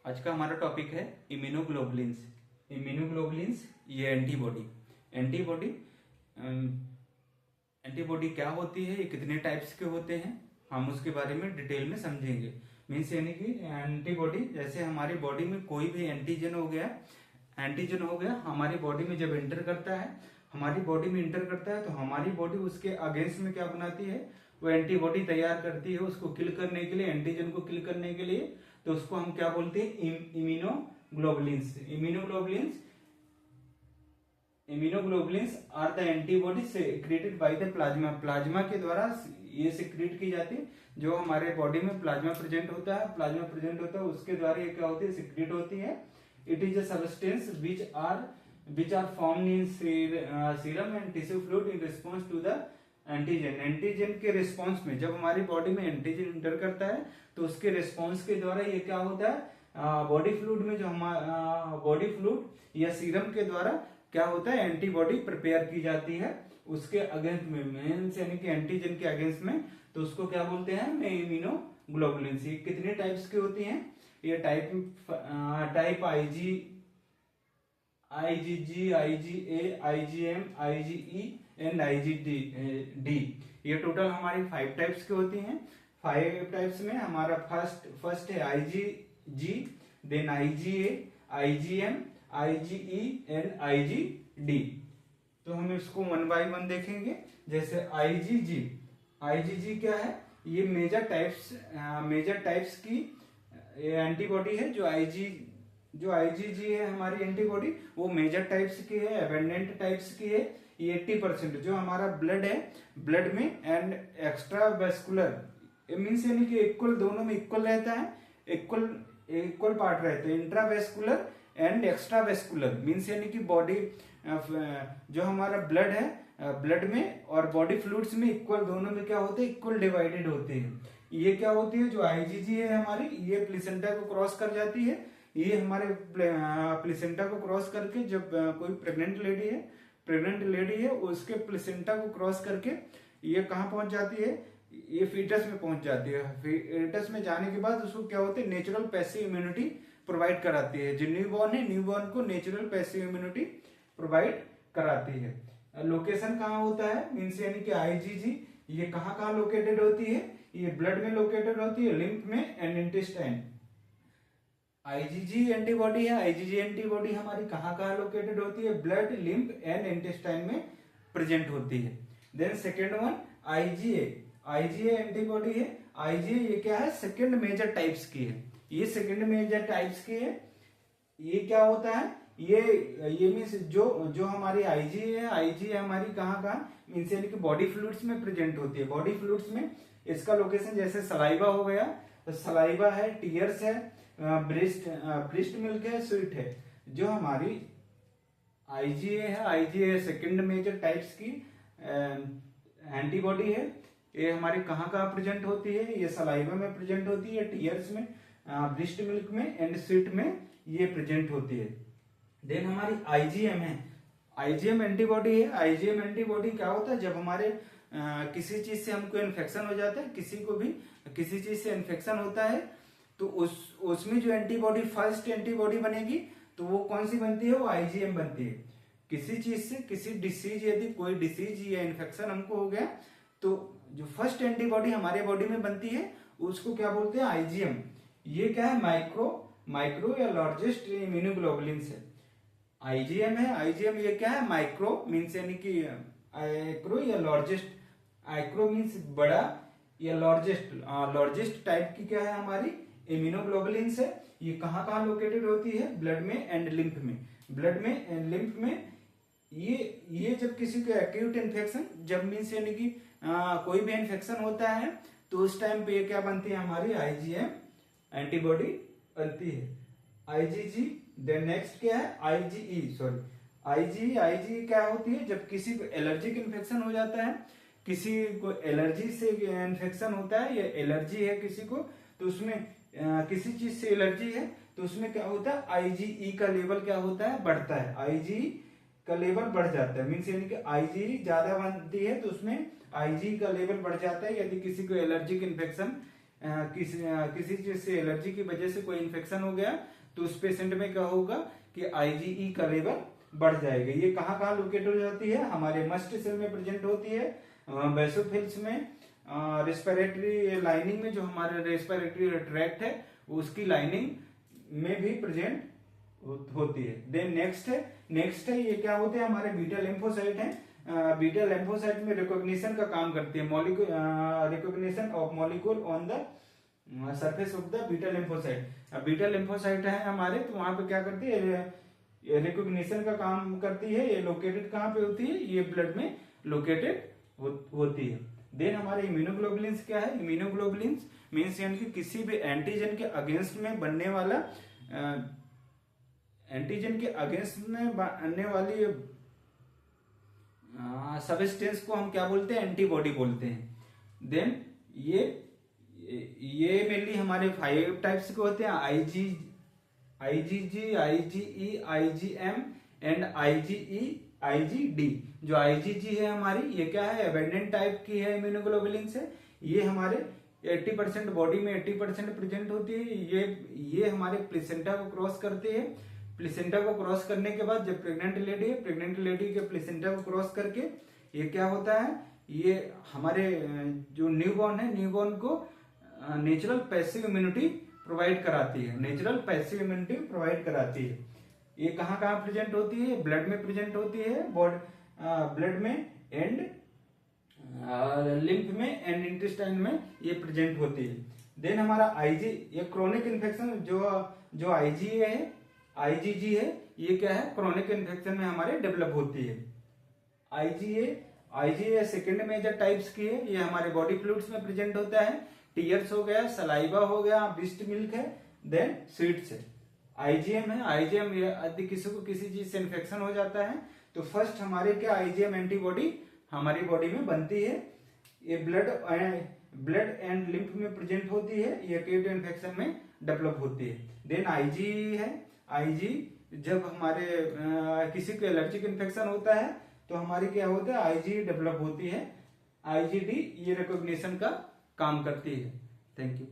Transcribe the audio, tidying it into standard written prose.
आज का हमारा टॉपिक है इम्यूनोग्लोबुलिन्स। इम्यूनोग्लोबुलिन्स ये एंटीबॉडी एंटीबॉडी एंटीबॉडी क्या होती है, ये कितने टाइप्स के होते हैं, हम उसके बारे में डिटेल में समझेंगे। मीन्स यानी कि एंटीबॉडी जैसे हमारी बॉडी में कोई भी एंटीजन हो गया हमारी बॉडी में जब एंटर करता है, तो हमारी बॉडी उसके अगेंस्ट में क्या बनाती है, वो एंटीबॉडी तैयार करती है उसको किल करने के लिए, एंटीजन को किल करने के लिए। तो उसको हम क्या बोलते हैं, immunoglobulins. Immunoglobulins are the antibody secreted by the plasma. Plasma के द्वारा ये सिक्रेट की जाती है। जो हमारे बॉडी में प्लाज्मा प्रेजेंट होता है उसके द्वारा ये क्या होती है, सिक्रेट होती है। It is a substance which are formed in serum and tissue fluid in response to the antigen. Antigen के रिस्पॉन्स में जब हमारी बॉडी में एंटीजन इंटर करता है तो उसके रिस्पॉन्स के द्वारा ये क्या होता है, बॉडी फ्लूइड में जो हमारा बॉडी फ्लूइड या सीरम के द्वारा क्या होता है, एंटीबॉडी प्रिपेयर की जाती है उसके अगेंस्ट में, मीन्स यानी कि एंटीजन के अगेंस्ट में। तो उसको क्या बोलते हैं, इम्यूनोग्लोबुलिन्स। ये कितने टाइप्स की होती हैं, ये type IgG, IgA, IgM, IgE and IgD। ये टोटल हमारी 5 टाइप्स की होती हैं। 5 टाइप्स में हमारा फर्स्ट है IgG, then IgA, IgM, IgE and IgD। तो हम इसको 1 by 1 देखेंगे। जैसे IgG क्या है, ये मेजर टाइप्स की एंटीबॉडी है। जो IgG है हमारी एंटीबॉडी, वो मेजर टाइप्स की है, एबेंडेंट टाइप्स की है। ये 80% जो हमारा ब्लड है, ब्लड में एंड एक्स्ट्रा वेस्कुलर मीन्स यानी कि इक्वल, दोनों में इक्वल रहता है, इक्वल पार्ट रहते हैं, intravascular and extra vascular. Means यानी कि बॉडी जो हमारा ब्लड है, ब्लड में और बॉडी फ्लूइड्स में इक्वल, दोनों में क्या होते हैं, इक्वल डिवाइडेड होते हैं। ये क्या होती है, जो IgG है हमारी, ये प्लेसेंटा को क्रॉस कर जाती है। ये हमारे प्लेसेंटा को क्रॉस करके जब कोई प्रेग्नेंट लेडी है उसके प्लेसेंटा को क्रॉस करके ये कहाँ पहुंच जाती है, ये फीटस में पहुंच जाती है। फीटस में जाने के बाद उसको क्या होती है, नेचुरल पैसिव इम्यूनिटी प्रोवाइड कराती है। जो न्यूबॉर्न को नेचुरल पैसिव इम्यूनिटी प्रोवाइड कराती है। लोकेशन कहाँ होता है, मीन्स यानी कि IgG ये कहाँ लोकेटेड होती है, ये ब्लड में लोकेटेड होती है, लिम्फ में एंड इंटेस्टाइन। IgG एंटीबॉडी हमारी कहाँ लोकेटेड होती है, ब्लड, लिम्फ एंड इंटेस्टाइन में प्रेजेंट होती है। Then second one IgA antibody है। IgA ये क्या है, सेकेंड मेजर टाइप्स की है। ये सेकेंड मेजर टाइप्स की है। ये क्या होता है, ये मीन्स जो हमारी IgA हमारी कहाँ मीन्स यानी कि बॉडी फ्लूइड्स में प्रेजेंट होती है। बॉडी फ्लूइड्स में इसका लोकेशन जैसे सलाइवा हो गया, तो सलाइवा है, टीयर्स है, ब्रेस्ट मिल्क है, स्वीट है। जो हमारी IgA है सेकेंड मेजर टाइप्स की एंटीबॉडी है। ये हमारी कहाँ प्रेजेंट होती है, ये सलाइवा में प्रेजेंट होती है, टीयर्स में, ब्रेस्ट मिल्क में एंड स्वीट में ये प्रेजेंट होती है। देन हमारी IgM है। IgM एंटीबॉडी है। IgM एंटीबॉडी क्या होता है, जब हमारे किसी चीज से हमको इन्फेक्शन हो जाता है, किसी को भी किसी चीज से इन्फेक्शन होता है, तो उसमें जो एंटीबॉडी फर्स्ट एंटीबॉडी बनेगी, तो वो कौन सी बनती है, वो IgM बनती है। किसी चीज से, किसी डिसीज, यदि कोई डिसीज या इन्फेक्शन हमको हो गया, तो जो फर्स्ट एंटीबॉडी हमारे बॉडी में बनती है उसको क्या बोलते हैं, IgM। ये क्या है, माइक्रो या लार्जेस्ट इम्यूनोग्लोबुलिन्स है। IgM है। IgM ये क्या है, माइक्रो मीन्स यानी कि आइक्रो या लार्जेस्ट, आइक्रो मीन्स बड़ा या लार्जेस्ट टाइप की क्या है हमारी इम्यूनोग्लोबुलिन्स है। ये कहाँ लोकेटेड होती है, ब्लड में एंड लिम्फ में। ब्लड में एंड लिम्फ में ये जब किसी को एक्यूट इन्फेक्शन, जब मीन्स यानी कि कोई भी इन्फेक्शन होता है, तो उस टाइम पे ये क्या बनती है, हमारी IgM एंटीबॉडी बनती है। IgG। देन नेक्स्ट क्या है, IgE क्या होती है, जब किसी को एलर्जिक इन्फेक्शन हो जाता है, किसी को एलर्जी से इन्फेक्शन होता है या एलर्जी है किसी को, तो उसमें किसी चीज से एलर्जी है, तो उसमें क्या होता है, IgE का लेवल क्या होता है, बढ़ता है। IgE का लेवल बढ़ जाता है, मीन्स यानी कि IgE ज्यादा बनती है तो उसमें IgE का लेवल बढ़ जाता है, यदि किसी को एलर्जिक इन्फेक्शन किसी चीज से एलर्जी की वजह से कोई इन्फेक्शन हो गया तो उस पेशेंट में क्या होगा कि आईजीई का लेवल बढ़ जाएगा। ये कहाँ कहाँ लोकेट हो जाती है, हमारे मस्ट सेल में प्रेजेंट होती है, बेसोफिल्स में, रेस्पिरेटरी लाइनिंग में, जो हमारे रेस्पिरेटरी ट्रैक्ट है उसकी लाइनिंग में भी प्रेजेंट होती है। देन नेक्स्ट है ये क्या होते हैं, हमारे बीटा लिम्फोसाइट है। बीटा लिम्फोसाइट में रिकॉग्निशन का काम करती है, recognition of molecule on the surface of the beta lymphocyte. Beta lymphocyte है हमारे, तो वहां पे क्या करती है, रिकॉग्निशन का काम करती है। ये लोकेटेड कहाँ पे होती है, ये ब्लड में लोकेटेड होती है। देन हमारे इम्यूनोग्लोबुलिन्स क्या है, इम्यूनोग्लोबुलिन्स मीन्स यानी कि किसी भी एंटीजन के अगेंस्ट में बनने वाला, एंटीजन के अगेंस्ट में बनने वाली सबस्टेंस को हम क्या बोलते हैं, एंटीबॉडी बोलते हैं। देन ये मेनली हमारे 5 टाइप्स के होते हैं, IgG, IgE, IgM and IgD. जो आईजीजी है हमारी, ये क्या है, एबेंडेंट टाइप की है इम्यूनोग्लोबुलिन से। ये हमारे 80% बॉडी में 80% प्रेजेंट होती है। ये हमारे प्लेसेंटा को क्रॉस करती है। प्लेसेंटा को क्रॉस करने के बाद जब प्रेग्नेंट लेडी के प्लेसेंटा को क्रॉस करके ये क्या होता है, ये हमारे जो न्यूबॉर्न है, न्यूबॉर्न को नेचुरल पैसिव इम्यूनिटी प्रोवाइड कराती है, नेचुरल पैसिव इम्यूनिटी प्रोवाइड कराती है। ये कहाँ कहाँ प्रेजेंट होती है, ब्लड में प्रेजेंट होती है, ब्लड में एंड लिम्फ में एंड इंटेस्टाइन में ये प्रेजेंट होती है। देन हमारा आईजी, ये क्रोनिक इन्फेक्शन, जो आईजीजी है, ये क्या है, क्रोनिक इन्फेक्शन में हमारे डेवलप होती है। आईजीए सेकेंड मेजर टाइप्स की है, ये हमारे बॉडी फ्लूइड्स में प्रेजेंट होता है। टीयर्स हो गया, सलाइवा हो गया, बिस्ट मिल्क है, देन स्वीट्स है। आईजीएम है, आईजीएम यदि किसी को किसी चीज से इन्फेक्शन हो जाता है तो फर्स्ट हमारे क्या आईजीएम एंटीबॉडी हमारी बॉडी में बनती है। ये ब्लड एंड लिम्फ में प्रेजेंट होती है, ये एक्यूट इन्फेक्शन में डेवलप होती है। देन आईजी है, आईजी जब हमारे किसी को एलर्जिक इन्फेक्शन होता है तो हमारी क्या होता है, आईजी डेवलप होती है। आईजीडी ये रिकॉग्निशन का काम करती है। Thank you.